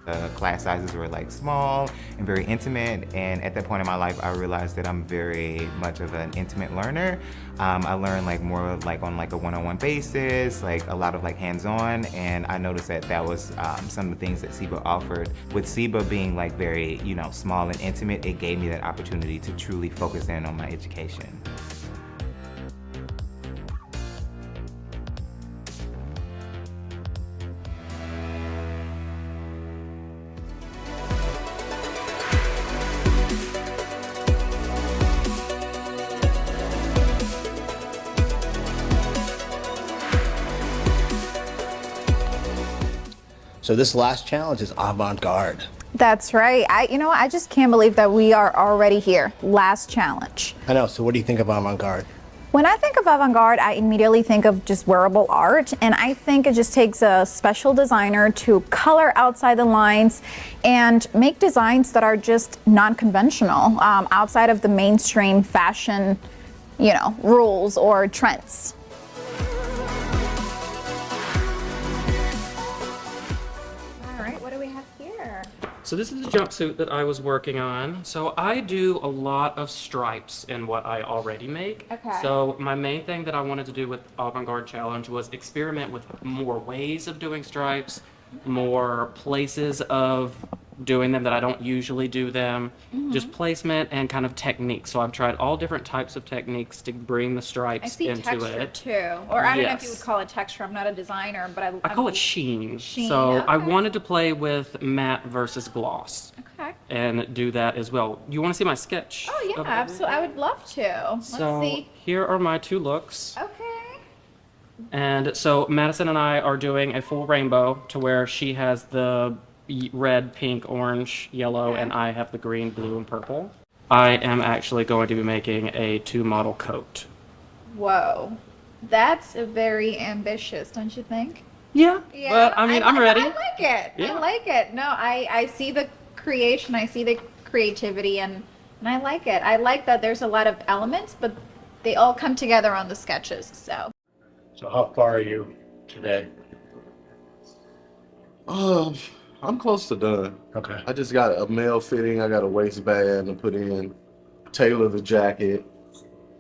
The class sizes were like small and very intimate, and at that point in my life I realized that I'm very much of an intimate learner. I learn like more like on like a one-on-one basis, like a lot of like hands-on, and I noticed that that was some of the things that SIBA offered. With SIBA being like very, you know, small and intimate, it gave me that opportunity to truly focus in on my education. So this last challenge is avant-garde. That's right. You know what? I just can't believe that we are already here. Last challenge. I know, so what do you think of avant-garde? When I think of avant-garde, I immediately think of just wearable art, and I think it just takes a special designer to color outside the lines and make designs that are just non-conventional, outside of the mainstream fashion, you know, rules or trends. All right, what do we have here? So this is the jumpsuit that I was working on. So I do a lot of stripes in what I already make. Okay. So my main thing that I wanted to do with Avant-Garde Challenge was experiment with more ways of doing stripes, more places of doing them that I don't usually do them, just placement and kind of technique. So I've tried all different types of techniques to bring the I stripes see into texture it. too, or I don't know if you Yes. would call it texture. I'm not a designer, but I call it sheen. Sheen, So I okay. wanted to play with matte versus gloss. Okay. And do that as well. You want to see my sketch? Oh yeah, of absolutely. I would love to. Let's So see. here are my two looks. Okay. And so Madison and I are doing a full rainbow to where she has the red, pink, orange, yellow, Okay. and I have the green, blue, and purple. I am actually going to be making a two-model coat. Whoa, that's very ambitious, don't you think? Yeah, but I mean, I'm ready. I like it. Yeah. I like it. No, I see the creation. I see the creativity, and I like it. I like that there's a lot of elements, but they all come together on the sketches. So. So how far are you today? I'm close to done. Okay. I just got a male fitting. I got a waistband to put in, tailor the jacket.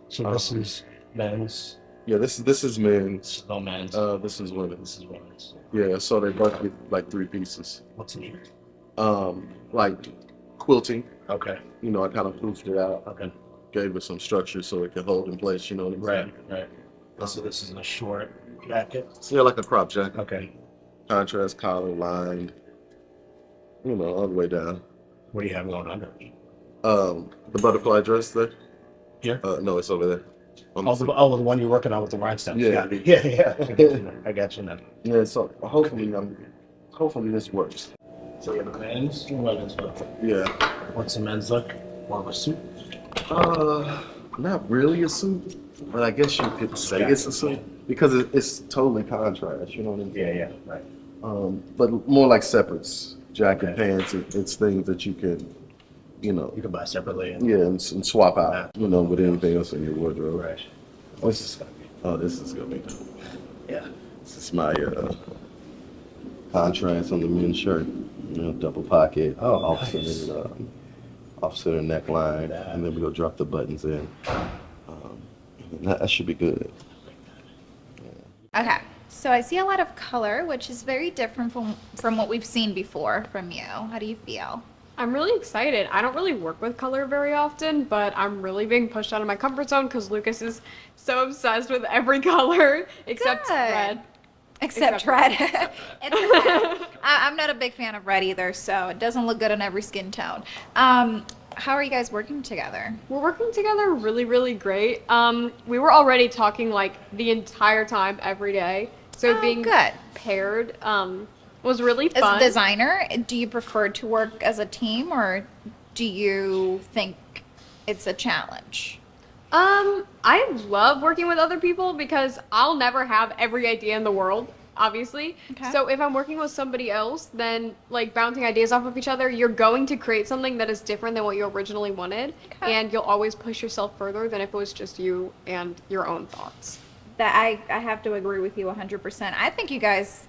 So this is men's, Yeah, this is men's. no men's. This is women's. This is women's. Yeah, so they both get like 3 pieces. What's in here? Like quilting. Okay. You know, I kind of poofed it out, Okay. gave it some structure so it could hold in place. You know what I'm saying? Right. So this is a short jacket. So yeah, like a crop jacket. Okay. Contrast collar lined. You know, all the way down. What do you have going under? The butterfly dress there. Here? No, it's over there. On Oh, the- the one you're working on with the rhinestones. Yeah. Yeah. I got you now. Yeah, so hopefully this works. So you have a men's and women's look. Yeah. What's the men's look? More of a suit? Not really a suit, but I guess you could say it's a suit because it's totally contrast. You know what I mean? Yeah. Right. But more like separates, jacket, Okay. pants. It's things that you can, you know, You can buy separately. And, yeah, and swap out. You know, with anything else in your wardrobe. Right. This is this is gonna be. Yeah. This is my contrast on the men's shirt. You know, double pocket, Oh, offset neckline, Yeah. and then we go drop the buttons in. And that should be good. Okay. So I see a lot of color, which is very different from what we've seen before from you. How do you feel? I'm really excited. I don't really work with color very often, but I'm really being pushed out of my comfort zone because Lucas is so obsessed with every color except Good. red. Except Except red. red. It's okay. I'm not a big fan of red either, so it doesn't look good on every skin tone. How are you guys working together? We're working together really, really great. We were already talking like the entire time, every day. So Oh, being good. paired was really As fun. a designer, do you prefer to work as a team, or do you think it's a challenge? I love working with other people because I'll never have every idea in the world, obviously. Okay. So if I'm working with somebody else, then like bouncing ideas off of each other, you're going to create something that is different than what you originally wanted, Okay. and you'll always push yourself further than if it was just you and your own thoughts. That I have to agree with you 100%. I think you guys,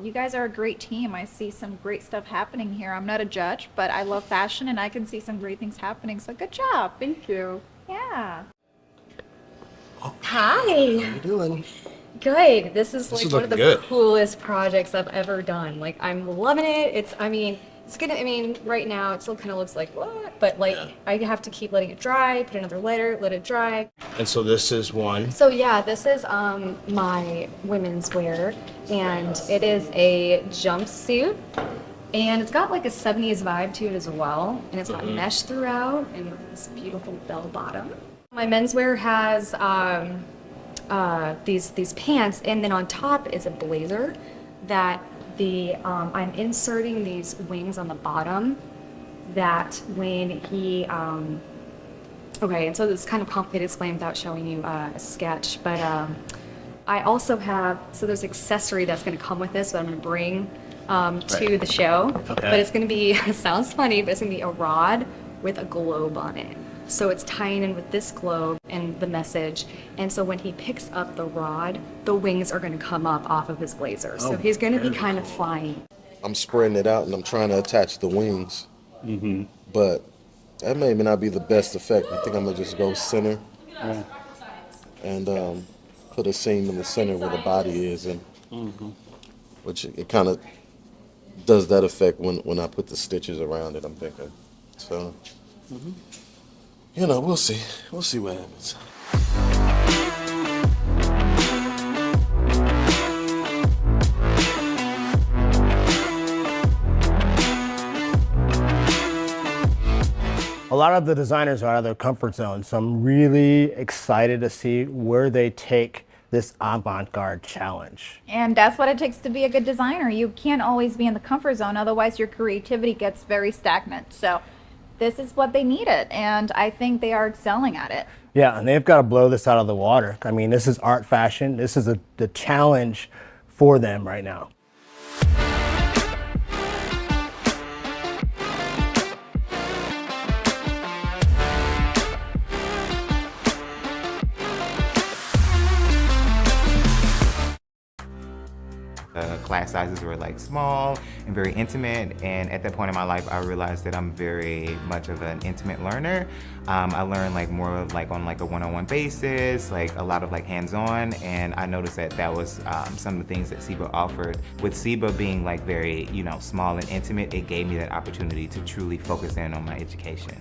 you guys are a great team. I see some great stuff happening here. I'm not a judge, but I love fashion and I can see some great things happening. So good job. Thank you. Yeah. Hi. How you doing? Good. This is This like is one of the looking good. coolest projects I've ever done. Like I'm loving it. It's gonna, right now it still kind of looks like what, but like Yeah. I have to keep letting it dry, put another layer, let it dry. And so this is one. So yeah, this is my women's wear, and it is a jumpsuit, and it's got like a 70s vibe to it as well, and it's got mesh throughout and this beautiful bell bottom. My menswear has these pants, and then on top is a blazer that I'm inserting these wings on the bottom that when he okay, and so this is kind of complicated to explain without showing you a sketch, but I also have, so there's accessory that's going to come with this that I'm going to bring to the show, Okay. but it's going to be, it sounds funny, but it's going to be a rod with a globe on it. So it's tying in with this globe and the message, and so when he picks up the rod, the wings are going to come up off of his blazer. So Oh, he's going to be very kind of flying. I'm spreading it out and I'm trying to attach the wings. But that may not be the best effect. I think I'm gonna just go center and put a seam in the center where the body is, and which it kind of does that effect when I put the stitches around it, I'm thinking. So, we'll see. We'll see what happens. A lot of the designers are out of their comfort zone, so I'm really excited to see where they take this avant-garde challenge. And that's what it takes to be a good designer. You can't always be in the comfort zone, otherwise your creativity gets very stagnant. So this is what they needed, and I think they are excelling at it. Yeah, and they've got to blow this out of the water. I mean, this is art fashion. This is the challenge for them right now. Class sizes were like small and very intimate, and at that point in my life I realized that I'm very much of an intimate learner. I learn like more like on like a one-on-one basis, like a lot of like hands-on, and I noticed that that was some of the things that SIBA offered. With SIBA being like very small and intimate, it gave me that opportunity to truly focus in on my education.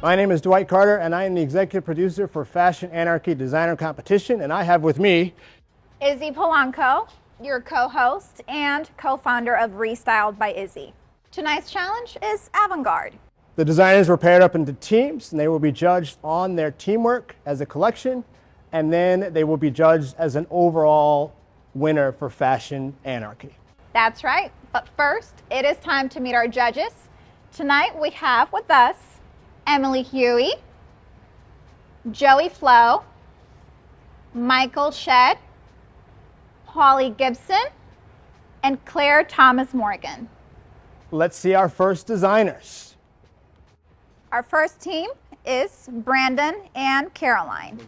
My name is Dwight Carter, and I am the executive producer for Fashion Anarchy Designer Competition, and I have with me Izzy Polanco, your co-host and co-founder of Restyled by Izzy. Tonight's challenge is avant-garde. the designers were paired up into teams, and they will be judged on their teamwork as a collection, and then they will be judged as an overall winner for Fashion Anarchy. That's right. But first, it is time to meet our judges. Tonight we have with us Emily Huey, Joey Flo, Michael Shedd, Holly Gibson, and Claire Thomas Morgan. Let's see our first designers. Our first team is Brandon and Caroline.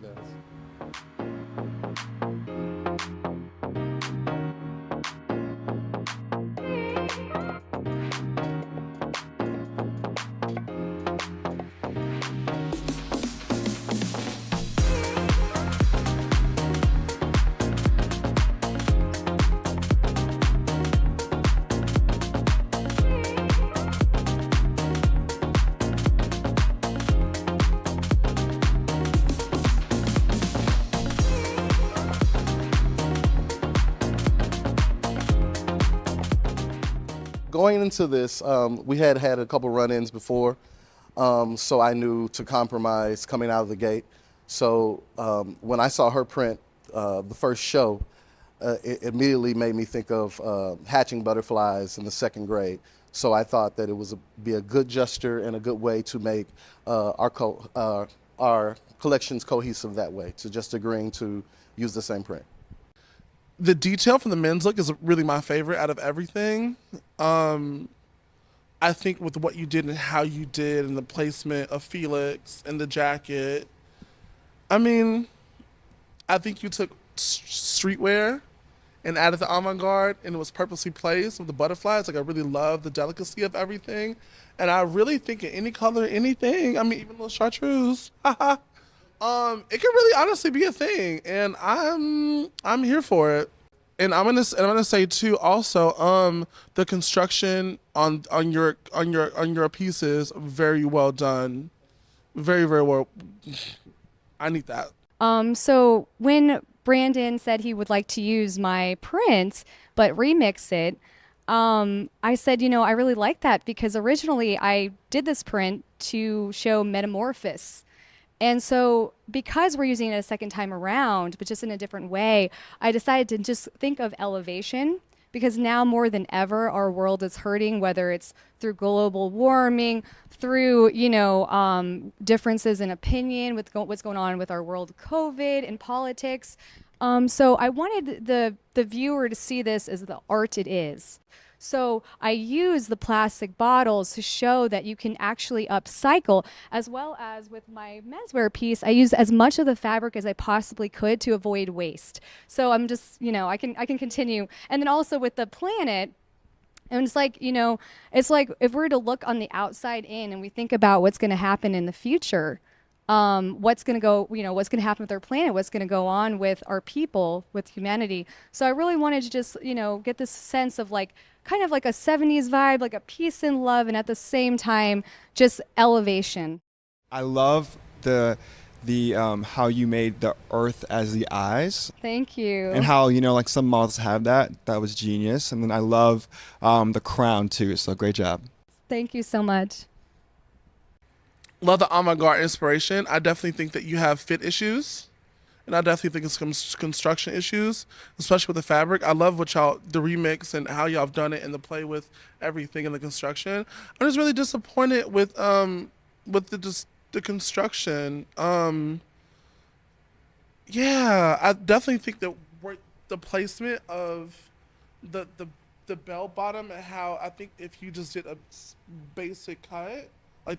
going into this, we had a couple run-ins before, so I knew to compromise coming out of the gate. So when I saw her print the first show, it immediately made me think of hatching butterflies in the 2nd grade. So I thought that it was be a good gesture and a good way to make our collections cohesive that way, to just agreeing to use the same print. The detail from the men's look is really my favorite out of everything. I think with what you did and how you did and the placement of Felix and the jacket, I mean, I think you took streetwear and added the avant-garde, and it was purposely placed with the butterflies. Like, I really love the delicacy of everything. And I really think in any color, anything, I mean, even little chartreuse, it could really honestly be a thing. And I'm here for it. And I'm gonna say too, also, the construction on your pieces, very well done. Very, very well. I need that. So when Brandon said he would like to use my print, but remix it, I said, I really like that because originally I did this print to show Metamorphosis. And so because we're using it a second time around, but just in a different way, I decided to just think of elevation, because now more than ever, our world is hurting, whether it's through global warming, through, differences in opinion with what's going on with our world, COVID and politics. So I wanted the viewer to see this as the art it is. So I use the plastic bottles to show that you can actually upcycle, as well as with my menswear piece, I use as much of the fabric as I possibly could to avoid waste. So I'm just, I can continue. And then also with the planet, and it's like, it's like if we were to look on the outside in and we think about what's going to happen in the future, what's going to go, what's going to happen with our planet, what's going to go on with our people, with humanity. So I really wanted to just, get this sense of kind of like a 70s vibe, like a peace and love, and at the same time, just elevation. I love the how you made the earth as the eyes. Thank you. And how, like some models have that. That was genius. And then I love the crown too. So great job. Thank you so much. Love the avant-garde inspiration. I definitely think that you have fit issues, and I definitely think it's some construction issues, especially with the fabric. I love the remix and how y'all have done it and the play with everything in the construction. I'm just really disappointed with the construction. Yeah, I definitely think that the placement of the bell bottom and how I think if you just did a basic cut,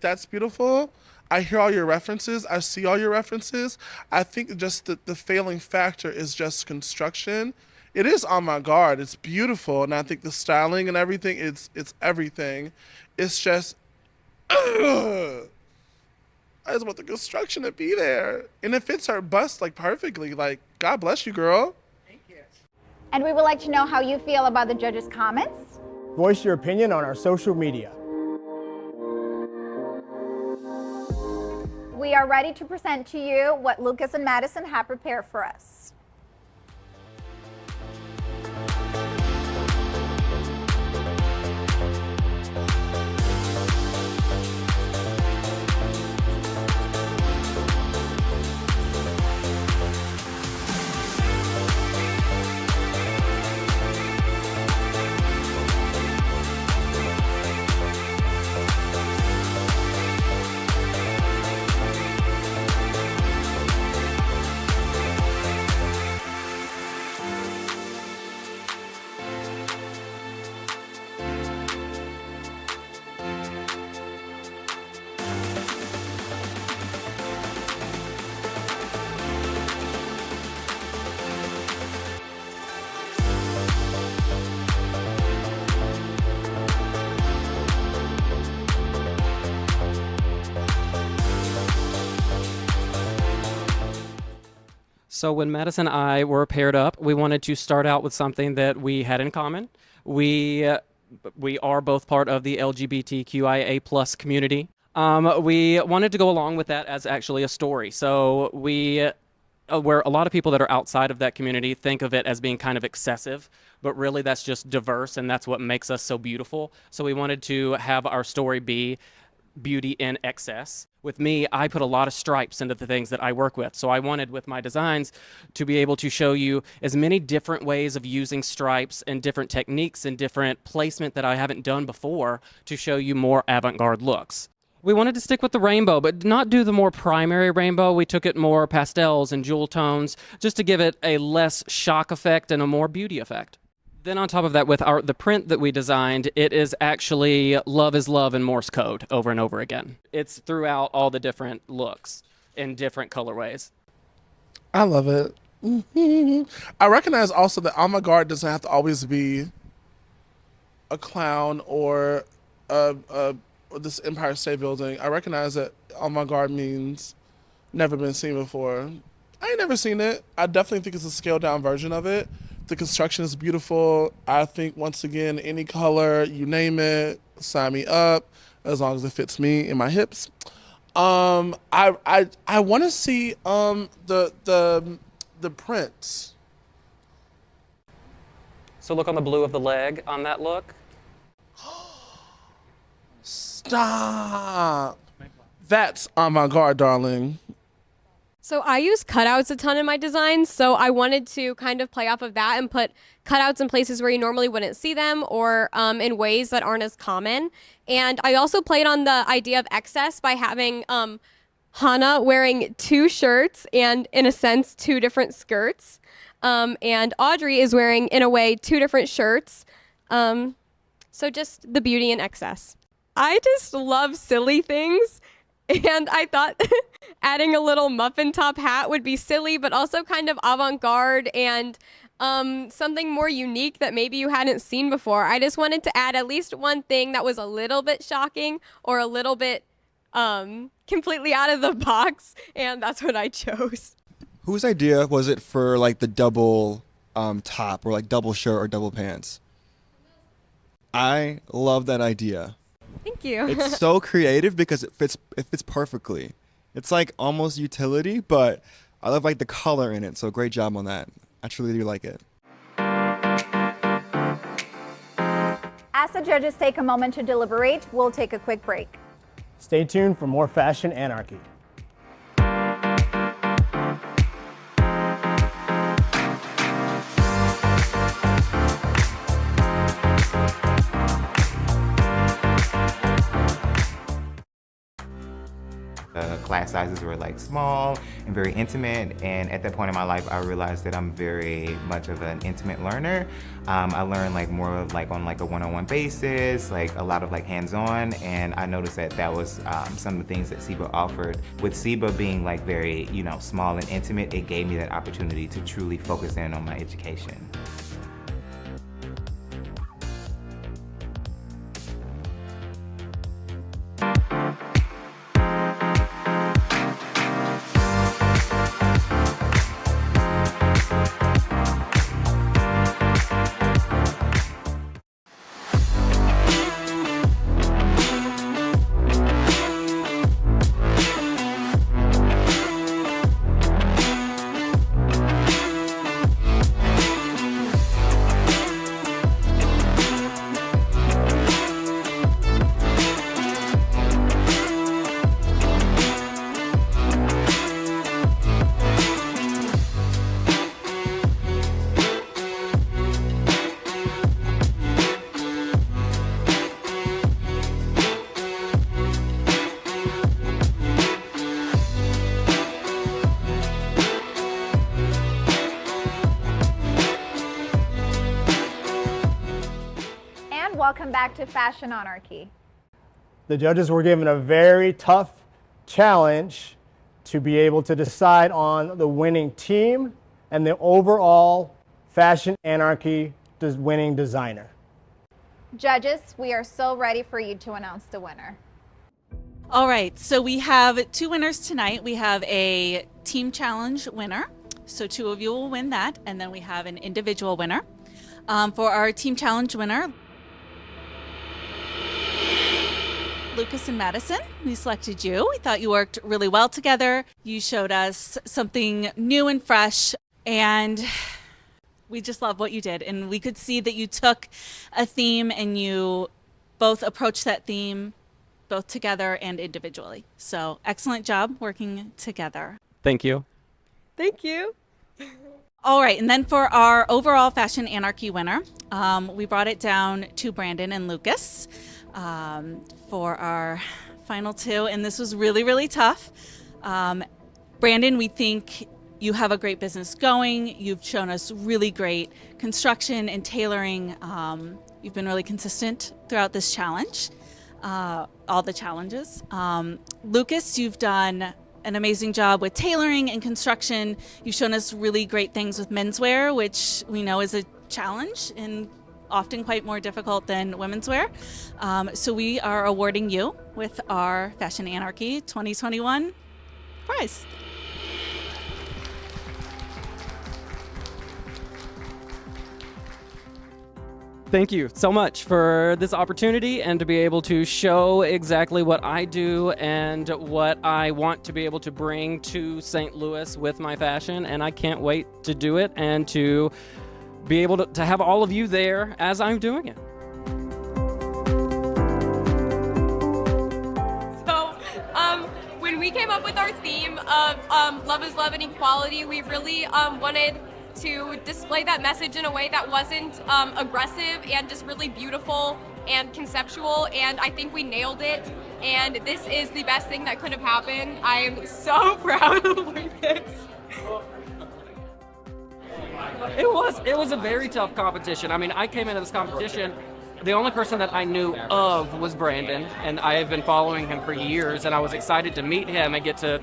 that's beautiful. I hear all your references. I see all your references. I think just the failing factor is just construction. It is avant-garde. It's beautiful. And I think the styling and everything, it's everything. It's just, I just want the construction to be there. And it fits her bust perfectly. God bless you, girl. Thank you. And we would like to know how you feel about the judges' comments. Voice your opinion on our social media. We are ready to present to you what Lucas and Madison have prepared for us. So when Madison and I were paired up, we wanted to start out with something that we had in common. We are both part of the LGBTQIA plus community. We wanted to go along with that as actually a story. So we where a lot of people that are outside of that community think of it as being kind of excessive, but really that's just diverse, and that's what makes us so beautiful. So we wanted to have our story be beauty in excess. With me, I put a lot of stripes into the things that I work with. So I wanted with my designs to be able to show you as many different ways of using stripes and different techniques and different placement that I haven't done before to show you more avant-garde looks. We wanted to stick with the rainbow, but not do the more primary rainbow. We took it more pastels and jewel tones just to give it a less shock effect and a more beauty effect. Then on top of that, with the print that we designed, it is actually love is love in Morse code over and over again. It's throughout all the different looks in different colorways. I love it. I recognize also that avant-garde doesn't have to always be a clown or this Empire State Building. I recognize that avant-garde means never been seen before. I ain't never seen it. I definitely think it's a scaled down version of it. The construction is beautiful. I think, once again, any color, you name it, sign me up, as long as it fits me and my hips. I want to see the print. So look on the blue of the leg on that look. Stop. That's avant-garde, darling. So I use cutouts a ton in my designs, so I wanted to kind of play off of that and put cutouts in places where you normally wouldn't see them, or in ways that aren't as common. And I also played on the idea of excess by having Hannah wearing 2 shirts and, in a sense, 2 different skirts. And Audrey is wearing, in a way, 2 different shirts. So just the beauty in excess. I just love silly things. And I thought adding a little muffin top hat would be silly, but also kind of avant-garde and something more unique that maybe you hadn't seen before. I just wanted to add at least one thing that was a little bit shocking or a little bit completely out of the box, and that's what I chose. Whose idea was it for like the double top or like double shirt or double pants? I love that idea. Thank you. It's so creative because it fits perfectly. It's like almost utility, but I love like the color in it. So great job on that. I truly do like it. As the judges take a moment to deliberate, we'll take a quick break. Stay tuned for more Fashion Anarchy. The class sizes were like small and very intimate, and at that point in my life I realized that I'm very much of an intimate learner. I learn like more like on like a one-on-one basis, like a lot of like hands-on, and I noticed that that was some of the things that SIBA offered. With SIBA being like very, you know, small and intimate, it gave me that opportunity to truly focus in on my education. Welcome back to Fashion Anarchy. The judges were given a very tough challenge to be able to decide on the winning team and the overall Fashion Anarchy winning designer. Judges, we are so ready for you to announce the winner. All right, so we have 2 winners tonight. We have a team challenge winner, so 2 of you will win that, and then we have an individual winner. For our team challenge winner, Lucas and Madison. We selected you. We thought you worked really well together. You showed us something new and fresh, and we just love what you did. And we could see that you took a theme and you both approached that theme both together and individually. So excellent job working together. Thank you. Thank you. All right, and then for our overall Fashion Anarchy winner, we brought it down to Brandon and Lucas for our final two, and this was really, really tough. Brandon, we think you have a great business going. You've shown us really great construction and tailoring. You've been really consistent throughout this challenge, all the challenges. Lucas, you've done an amazing job with tailoring and construction. You've shown us really great things with menswear, which we know is a challenge and often quite more difficult than women's wear. So we are awarding you with our Fashion Anarchy 2021 prize. Thank you so much for this opportunity and to be able to show exactly what I do and what I want to be able to bring to St. Louis with my fashion. And I can't wait to do it and to be able to have all of you there as I'm doing it. So, when we came up with our theme of love is love and equality, we really wanted to display that message in a way that wasn't aggressive and just really beautiful and conceptual, and I think we nailed it, and this is the best thing that could have happened. I am so proud of Lucas. It was a very tough competition. I mean, I came into this competition, the only person that I knew of was Brandon, and I have been following him for years, and I was excited to meet him and get to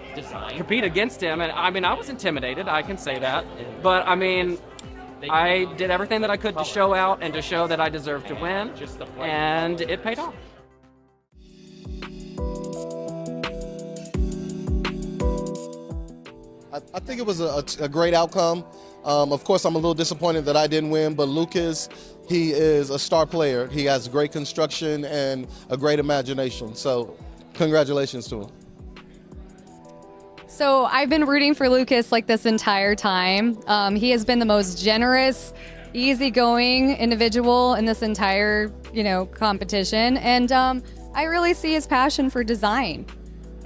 compete against him. And I mean, I was intimidated, I can say that. But I mean, I did everything that I could to show out and to show that I deserved to win, and it paid off. I think it was a great outcome. Of course, I'm a little disappointed that I didn't win, but Lucas, he is a star player. He has great construction and a great imagination. So congratulations to him. So I've been rooting for Lucas like this entire time. He has been the most generous, easygoing individual in this entire, competition. And I really see his passion for design.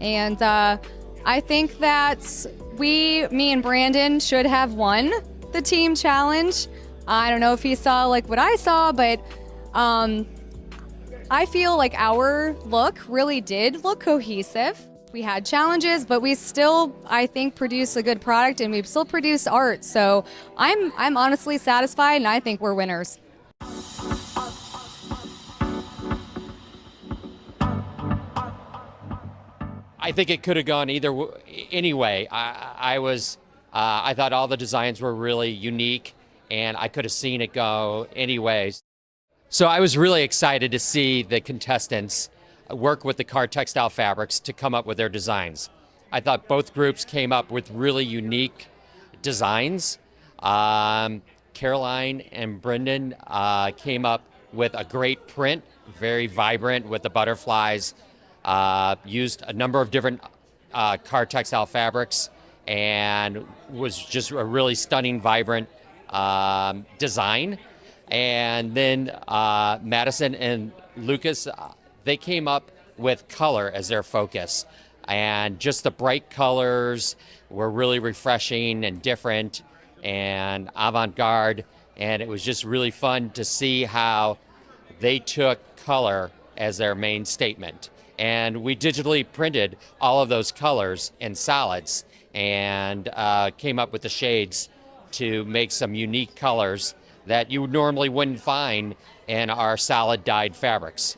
And I think that me and Brandon should have won the team challenge. I don't know if he saw like what I saw, but I feel like our look really did look cohesive. We had challenges, but we still, I think, produced a good product, and we still produced art. So I'm honestly satisfied, and I think we're winners. I think it could have gone any way. I thought all the designs were really unique, and I could have seen it go anyways. So I was really excited to see the contestants work with the Card Textile Fabrics to come up with their designs. I thought both groups came up with really unique designs. Caroline and Brendan came up with a great print, very vibrant with the butterflies, used a number of different Card Textile fabrics, and was just a really stunning, vibrant design. And then Madison and Lucas, they came up with color as their focus. And just the bright colors were really refreshing and different and avant-garde. And it was just really fun to see how they took color as their main statement. And we digitally printed all of those colors in solids and came up with the shades to make some unique colors that you normally wouldn't find in our solid dyed fabrics.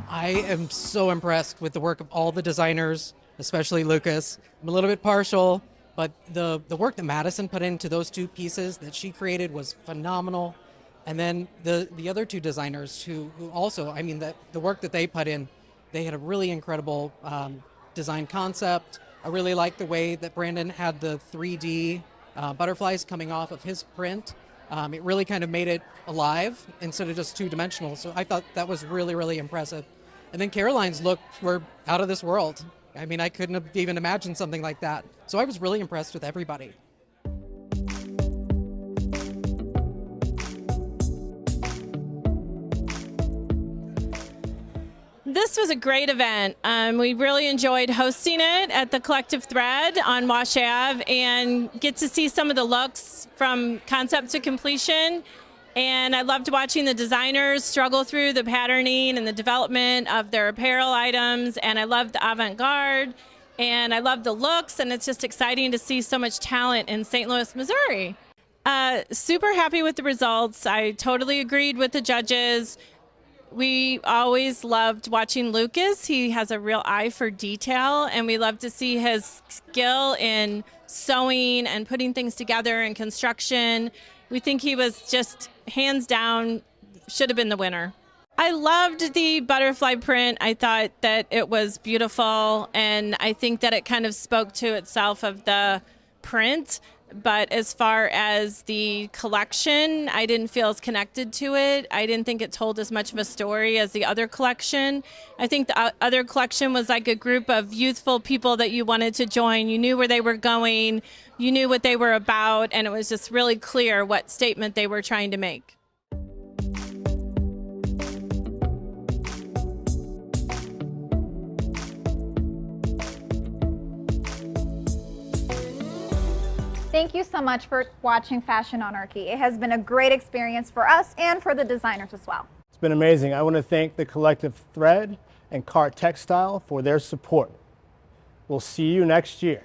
I am so impressed with the work of all the designers, especially Lucas. I'm a little bit partial, but the work that Madison put into those two pieces that she created was phenomenal. And then the other two designers who also, I mean, the work that they put in, they had a really incredible design concept. I really liked the way that Brandon had the 3D butterflies coming off of his print. It really kind of made it alive instead of just two-dimensional. So I thought that was really, really impressive. And then Caroline's looks were out of this world. I mean, I couldn't have even imagined something like that. So I was really impressed with everybody. This was a great event. We really enjoyed hosting it at the Collective Thread on Wash Ave and get to see some of the looks from concept to completion. And I loved watching the designers struggle through the patterning and the development of their apparel items. And I loved the avant-garde and I loved the looks. And it's just exciting to see so much talent in St. Louis, Missouri. Super happy with the results. I totally agreed with the judges. We always loved watching Lucas. He has a real eye for detail, and we love to see his skill in sewing and putting things together and construction. We think he was just hands down should have been the winner. I loved the butterfly print. I thought that it was beautiful, and I think that it kind of spoke to itself of the print. But as far as the collection, I didn't feel as connected to it. I didn't think it told as much of a story as the other collection. I think the other collection was like a group of youthful people that you wanted to join. You knew where they were going, you knew what they were about, and it was just really clear what statement they were trying to make. Thank you so much for watching Fashion Anarchy. It has been a great experience for us and for the designers as well. It's been amazing. I want to thank the Collective Thread and Cart Textile for their support. We'll see you next year.